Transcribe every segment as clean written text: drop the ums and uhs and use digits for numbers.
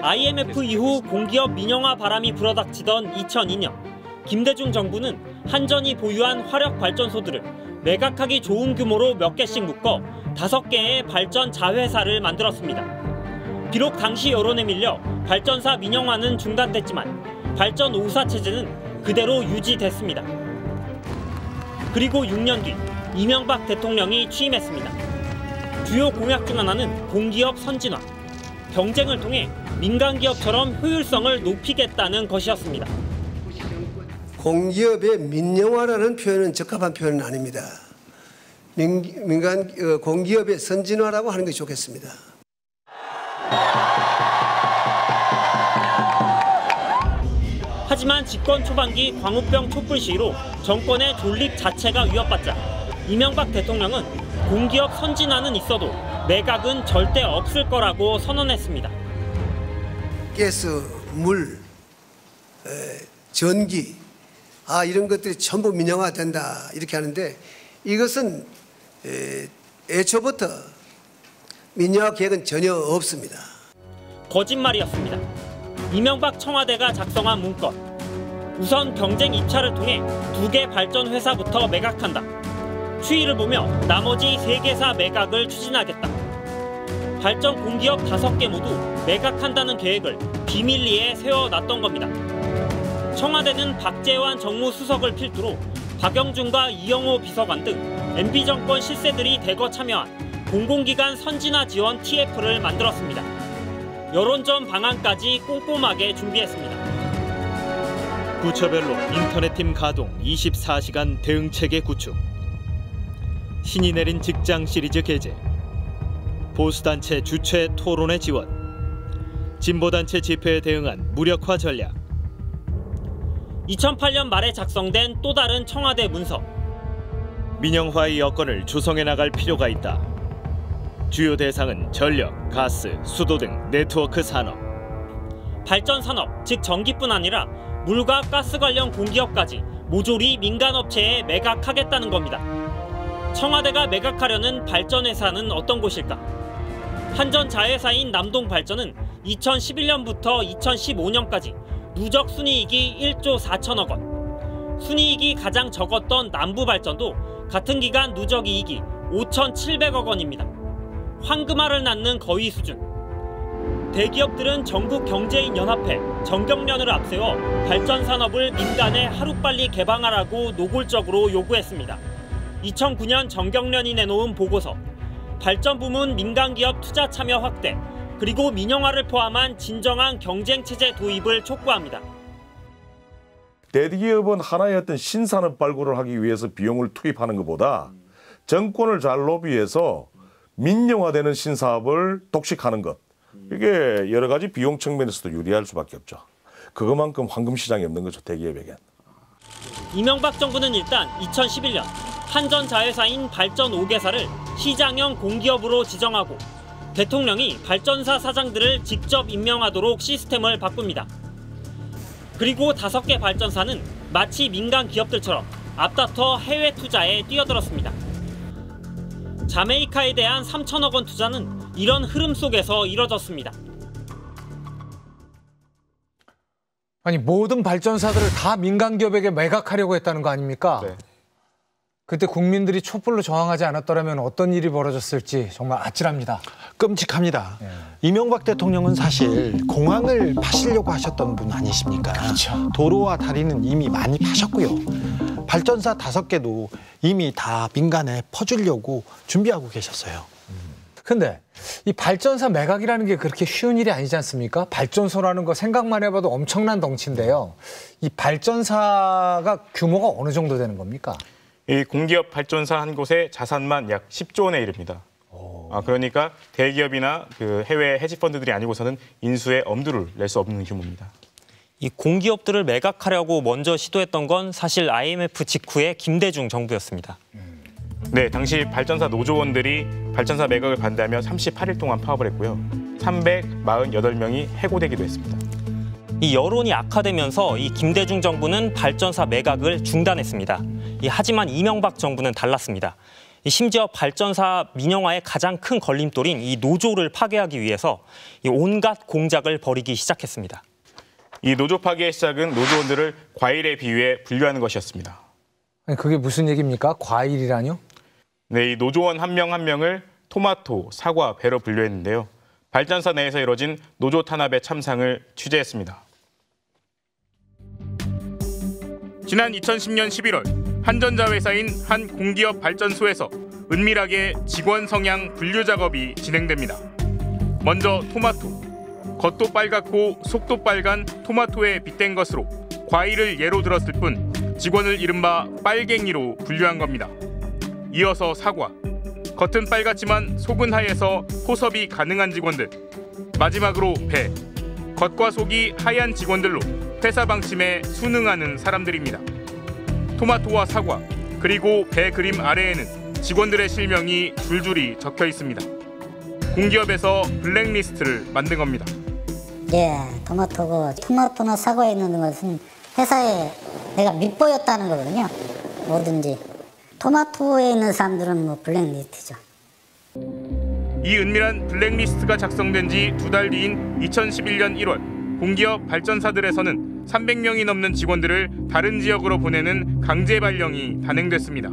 IMF 이후 공기업 민영화 바람이 불어닥치던 2002년, 김대중 정부는 한전이 보유한 화력발전소들을 매각하기 좋은 규모로 몇 개씩 묶어 5개의 발전 자회사를 만들었습니다. 비록 당시 여론에 밀려 발전사 민영화는 중단됐지만 발전 5사 체제는 그대로 유지됐습니다. 그리고 6년 뒤 이명박 대통령이 취임했습니다. 주요 공약 중 하나는 공기업 선진화, 경쟁을 통해 민간 기업처럼 효율성을 높이겠다는 것이었습니다. 공기업의 민영화라는 표현은 적합한 표현은 아닙니다. 민간 공기업의 선진화라고 하는 것이 좋겠습니다. 하지만 집권 초반기 광우병 촛불 시위로 정권의 존립 자체가 위협받자 이명박 대통령은 공기업 선진화는 있어도 매각은 절대 없을 거라고 선언했습니다. 가스, 물, 전기, 이런 것들이 전부 민영화된다 이렇게 하는데 이것은 애초부터 민영화 계획은 전혀 없습니다. 거짓말이었습니다. 이명박 청와대가 작성한 문건. 우선 경쟁 입찰을 통해 2개 발전 회사부터 매각한다. 추이를 보며 나머지 3개사 매각을 추진하겠다. 발전 공기업 5개 모두 매각한다는 계획을 비밀리에 세워놨던 겁니다. 청와대는 박재환 정무수석을 필두로 박영준과 이영호 비서관 등 MB정권 실세들이 대거 참여한 공공기관 선진화 지원 TF를 만들었습니다. 여론전 방안까지 꼼꼼하게 준비했습니다. 부처별로 인터넷팀 가동 24시간 대응체계 구축. 신이 내린 직장 시리즈 게재. 보수단체 주최 토론회 지원. 진보단체 집회에 대응한 무력화 전략. 2008년 말에 작성된 또 다른 청와대 문서. 민영화의 여건을 조성해 나갈 필요가 있다. 주요 대상은 전력, 가스, 수도 등 네트워크 산업. 발전 산업, 즉 전기뿐 아니라 물과 가스 관련 공기업까지 모조리 민간업체에 매각하겠다는 겁니다. 청와대가 매각하려는 발전회사는 어떤 곳일까? 한전 자회사인 남동발전은 2011년부터 2015년까지 누적 순이익이 1조 4천억 원. 순이익이 가장 적었던 남부발전도 같은 기간 누적 이익이 5,700억 원입니다. 황금알을 낳는 거위 수준. 대기업들은 전국 경제인 연합회, 정경련을 앞세워 발전 산업을 민간에 하루빨리 개방하라고 노골적으로 요구했습니다. 2009년 정경련이 내놓은 보고서, 발전 부문 민간기업 투자 참여 확대, 그리고 민영화를 포함한 진정한 경쟁체제 도입을 촉구합니다. 대기업은 하나의 어떤 신산업 발굴을 하기 위해서 비용을 투입하는 것보다 정권을 잘 로비해서 민영화되는 신사업을 독식하는 것. 이게 여러 가지 비용 측면에서도 유리할 수밖에 없죠. 그것만큼 황금 시장이 없는 거죠, 대기업에겐. 이명박 정부는 일단 2011년 한전 자회사인 발전 5개사를 시장형 공기업으로 지정하고 대통령이 발전사 사장들을 직접 임명하도록 시스템을 바꿉니다. 그리고 5개 발전사는 마치 민간 기업들처럼 앞다퉈 해외 투자에 뛰어들었습니다. 자메이카에 대한 3천억 원 투자는 이런 흐름 속에서 이뤄졌습니다. 아니, 모든 발전사들을 다 민간 기업에게 매각하려고 했다는 거 아닙니까? 네. 그때 국민들이 촛불로 저항하지 않았더라면 어떤 일이 벌어졌을지 정말 아찔합니다. 끔찍합니다. 이명박 대통령은 사실 공항을 파시려고 하셨던 분 아니십니까? 그렇죠. 도로와 다리는 이미 많이 파셨고요. 발전사 5개도 이미 다 민간에 퍼주려고 준비하고 계셨어요. 근데 이 발전사 매각이라는 게 그렇게 쉬운 일이 아니지 않습니까? 발전소라는 거 생각만 해봐도 엄청난 덩치인데요. 이 발전사가 규모가 어느 정도 되는 겁니까? 이 공기업 발전사 한 곳의 자산만 약 10조 원에 이릅니다. 그러니까 대기업이나 그 해외 헤지펀드들이 아니고서는 인수에 엄두를 낼 수 없는 규모입니다. 이 공기업들을 매각하려고 먼저 시도했던 건 사실 IMF 직후의 김대중 정부였습니다. 네, 당시 발전사 노조원들이 발전사 매각을 반대하며 38일 동안 파업을 했고요. 348명이 해고되기도 했습니다. 이 여론이 악화되면서 이 김대중 정부는 발전사 매각을 중단했습니다. 하지만 이명박 정부는 달랐습니다. 심지어 발전사 민영화의 가장 큰 걸림돌인 이 노조를 파괴하기 위해서 이 온갖 공작을 벌이기 시작했습니다. 이 노조 파괴의 시작은 노조원들을 과일에 비유해 분류하는 것이었습니다. 아니, 그게 무슨 얘기입니까? 과일이라뇨? 네, 이 노조원 한 명 한 명을 토마토, 사과, 배로 분류했는데요. 발전사 내에서 이뤄진 노조 탄압의 참상을 취재했습니다. 지난 2010년 11월 한전자 회사인 한 공기업 발전소에서 은밀하게 직원 성향 분류 작업이 진행됩니다. 먼저 토마토, 겉도 빨갛고 속도 빨간 토마토에 빗댄 것으로 과일을 예로 들었을 뿐 직원을 이른바 빨갱이로 분류한 겁니다. 이어서 사과, 겉은 빨갛지만 속은 하얘서 호섭이 가능한 직원들. 마지막으로 배, 겉과 속이 하얀 직원들로 회사 방침에 순응하는 사람들입니다. 토마토와 사과, 그리고 배 그림 아래에는 직원들의 실명이 줄줄이 적혀 있습니다. 공기업에서 블랙리스트를 만든 겁니다. 예, 토마토나 사과에 있는 것은 회사에 내가 밉보였다는 거거든요. 뭐든지. 토마토에 있는 사람들은 뭐 블랙리스트죠. 이 은밀한 블랙리스트가 작성된 지 2달 뒤인 2011년 1월 공기업 발전사들에서는 300명이 넘는 직원들을 다른 지역으로 보내는 강제 발령이 단행됐습니다.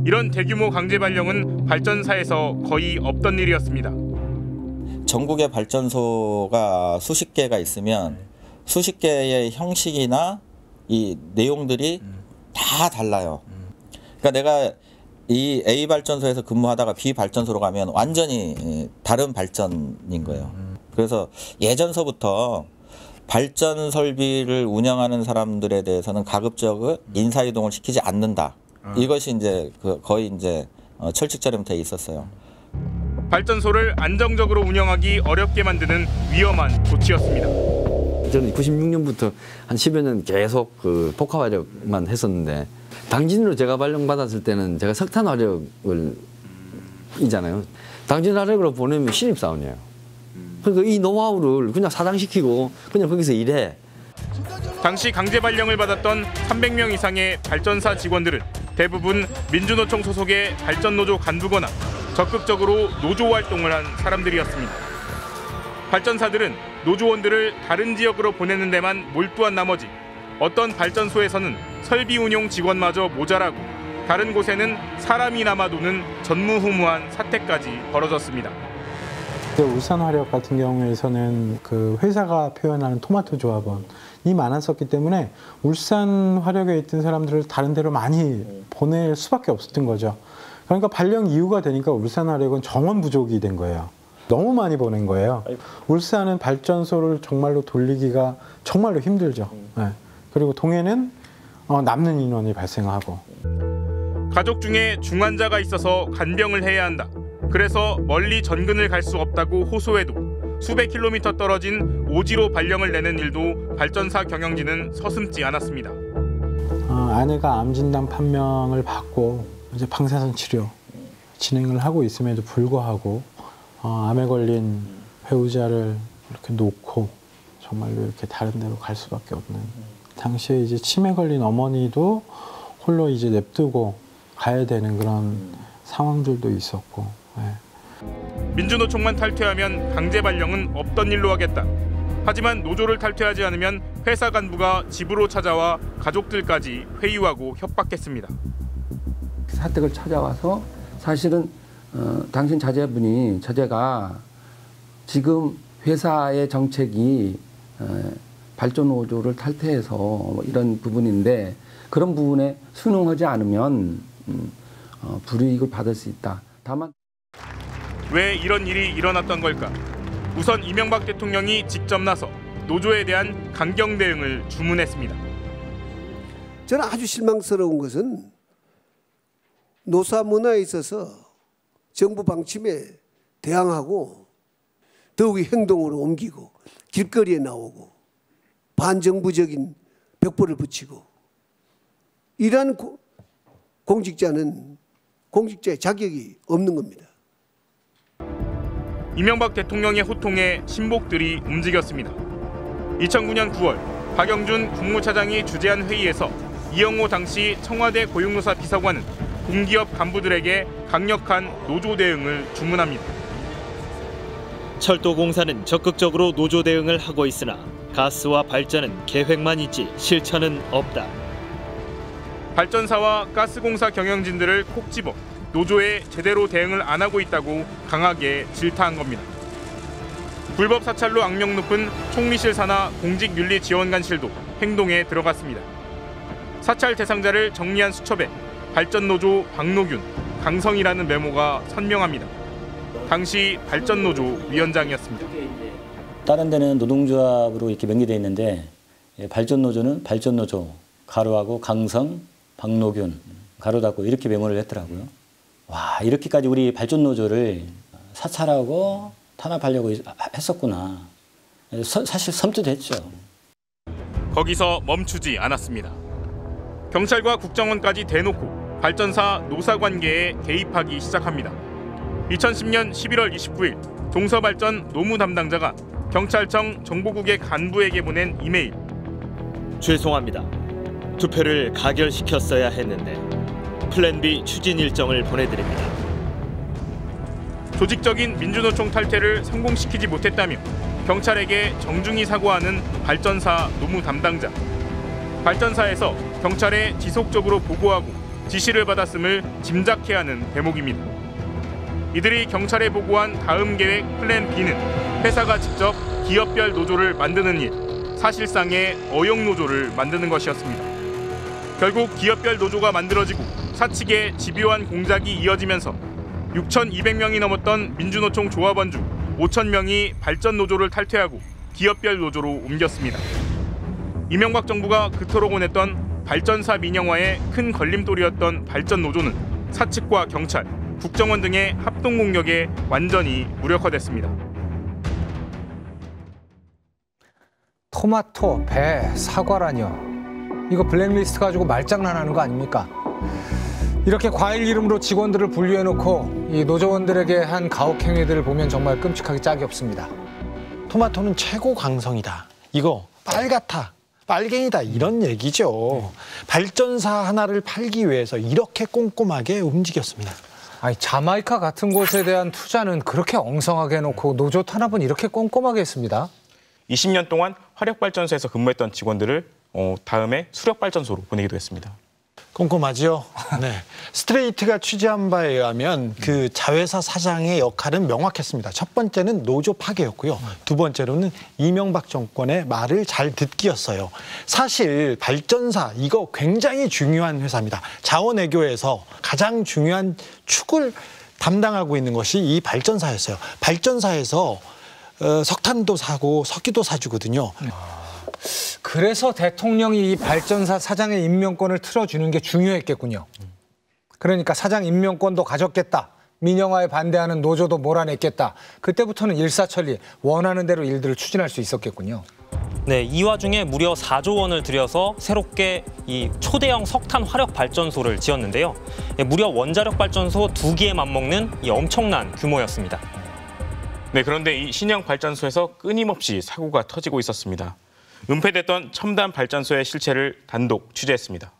이런 대규모 강제 발령은 발전사에서 거의 없던 일이었습니다. 전국의 발전소가 수십 개가 있으면 수십 개의 형식이나 이 내용들이 다 달라요. 그러니까 내가 이 A 발전소에서 근무하다가 B 발전소로 가면 완전히 다른 발전인 거예요. 그래서 예전서부터 발전 설비를 운영하는 사람들에 대해서는 가급적으로 인사이동을 시키지 않는다. 이것이 이제 거의 이제 철칙처럼 돼 있었어요. 발전소를 안정적으로 운영하기 어렵게 만드는 위험한 조치였습니다. 저는 96년부터 한 10여 년 계속 그 복합 화력만 했었는데 당진으로 제가 발령받았을 때는 제가 석탄 화력을 이잖아요. 당진 화력으로 보내면 신입사원이에요. 그러니까 이 노하우를 그냥 사장시키고 그냥 거기서 일해. 당시 강제 발령을 받았던 300명 이상의 발전사 직원들은 대부분 민주노총 소속의 발전노조 간부거나 적극적으로 노조 활동을 한 사람들이었습니다. 발전사들은 노조원들을 다른 지역으로 보내는 데만 몰두한 나머지 어떤 발전소에서는 설비 운용 직원마저 모자라고 다른 곳에는 사람이 남아도는 전무후무한 사태까지 벌어졌습니다. 울산화력 같은 경우에서는 그 회사가 표현하는 토마토 조합원이 많았었기 때문에 울산화력에 있던 사람들을 다른 데로 많이 보낼 수밖에 없었던 거죠. 그러니까 발령 이유가 되니까 울산화력은 정원 부족이 된 거예요. 너무 많이 보낸 거예요. 울산은 발전소를 정말로 돌리기가 정말로 힘들죠. 네. 그리고 동해는 남는 인원이 발생하고. 가족 중에 중환자가 있어서 간병을 해야 한다. 그래서 멀리 전근을 갈 수 없다고 호소해도 수백 킬로미터 떨어진 오지로 발령을 내는 일도 발전사 경영진은 서슴지 않았습니다. 아내가 암 진단 판명을 받고 이제 방사선 치료 진행을 하고 있음에도 불구하고 암에 걸린 배우자를 이렇게 놓고 정말로 이렇게 다른 데로 갈 수밖에 없는. 당시에 이제 치매 걸린 어머니도 홀로 이제 냅두고 가야 되는 그런 상황들도 있었고. 네. 민주노총만 탈퇴하면 강제 발령은 없던 일로 하겠다. 하지만 노조를 탈퇴하지 않으면 회사 간부가 집으로 찾아와 가족들까지 회유하고 협박했습니다. 사택을 찾아와서 사실은 당신 자제가 지금 회사의 정책이 발전노조를 탈퇴해서 뭐 이런 부분인데 그런 부분에 순응하지 않으면 불이익을 받을 수 있다. 다만 왜 이런 일이 일어났던 걸까? 우선 이명박 대통령이 직접 나서 노조에 대한 강경 대응을 주문했습니다. 저는 아주 실망스러운 것은 노사 문화에 있어서 정부 방침에 대항하고 더욱이 행동으로 옮기고 길거리에 나오고 반정부적인 벽보를 붙이고 이러한 공직자는 공직자의 자격이 없는 겁니다. 이명박 대통령의 호통에 신복들이 움직였습니다. 2009년 9월 박영준 국무차장이 주재한 회의에서 이영호 당시 청와대 고용노사 비서관은 공기업 간부들에게 강력한 노조 대응을 주문합니다. 철도공사는 적극적으로 노조 대응을 하고 있으나 가스와 발전은 계획만 있지 실천은 없다. 발전사와 가스공사 경영진들을 콕 집어 노조에 제대로 대응을 안 하고 있다고 강하게 질타한 겁니다. 불법 사찰로 악명 높은 총리실 산하 공직윤리지원관실도 행동에 들어갔습니다. 사찰 대상자를 정리한 수첩에 발전노조 박노균, 강성이라는 메모가 선명합니다. 당시 발전노조 위원장이었습니다. 다른 데는 노동조합으로 이렇게 명기되어 있는데 발전노조는 발전노조, 가로하고 강성, 박노균, 가로 닫고 이렇게 메모를 했더라고요. 와, 이렇게까지 우리 발전노조를 사찰하고 탄압하려고 했었구나. 사실 섬뜩했죠. 거기서 멈추지 않았습니다. 경찰과 국정원까지 대놓고 발전사 노사관계에 개입하기 시작합니다. 2010년 11월 29일 동서발전 노무 담당자가 경찰청 정보국의 간부에게 보낸 이메일. 죄송합니다. 투표를 가결시켰어야 했는데 플랜 B 추진 일정을 보내드립니다. 조직적인 민주노총 탈퇴를 성공시키지 못했다며 경찰에게 정중히 사과하는 발전사 노무 담당자. 발전사에서 경찰에 지속적으로 보고하고 지시를 받았음을 짐작케 하는 대목입니다. 이들이 경찰에 보고한 다음 계획 플랜 B는 회사가 직접 기업별 노조를 만드는 일, 사실상의 어용노조를 만드는 것이었습니다. 결국 기업별 노조가 만들어지고 사측의 집요한 공작이 이어지면서 6,200명이 넘었던 민주노총 조합원 중 5,000명이 발전노조를 탈퇴하고 기업별 노조로 옮겼습니다. 이명박 정부가 그토록 원했던 발전사 민영화의 큰 걸림돌이었던 발전노조는 사측과 경찰, 국정원 등의 합동공격에 완전히 무력화됐습니다. 토마토, 배, 사과라뇨. 이거 블랙리스트 가지고 말장난하는 거 아닙니까? 이렇게 과일 이름으로 직원들을 분류해놓고 이 노조원들에게 한 가혹행위들을 보면 정말 끔찍하기 짝이 없습니다. 토마토는 최고 강성이다. 이거 빨갛다. 빨갱이다. 이런 얘기죠. 발전사 하나를 팔기 위해서 이렇게 꼼꼼하게 움직였습니다. 아니, 자마이카 같은 곳에 대한 투자는 그렇게 엉성하게 해놓고 노조 탄압은 이렇게 꼼꼼하게 했습니다. 20년 동안 화력발전소에서 근무했던 직원들을 다음에 수력발전소로 보내기도 했습니다. 꼼꼼하죠. 네. 스트레이트가 취재한 바에 의하면 그 자회사 사장의 역할은 명확했습니다. 첫 번째는 노조 파괴였고요. 두 번째로는 이명박 정권의 말을 잘 듣기였어요. 사실 발전사 이거 굉장히 중요한 회사입니다. 자원외교에서 가장 중요한 축을 담당하고 있는 것이 이 발전사였어요. 발전사에서 석탄도 사고 석기도 사주거든요. 그래서 대통령이 이 발전사 사장의 임명권을 틀어주는 게 중요했겠군요. 그러니까 사장 임명권도 가졌겠다. 민영화에 반대하는 노조도 몰아냈겠다. 그때부터는 일사천리 원하는 대로 일들을 추진할 수 있었겠군요. 네, 이 와중에 무려 4조 원을 들여서 새롭게 이 초대형 석탄 화력 발전소를 지었는데요. 무려 원자력 발전소 2기에 맞먹는 이 엄청난 규모였습니다. 네, 그런데 이 신형 발전소에서 끊임없이 사고가 터지고 있었습니다. 은폐됐던 첨단 발전소의 실체를 단독 취재했습니다.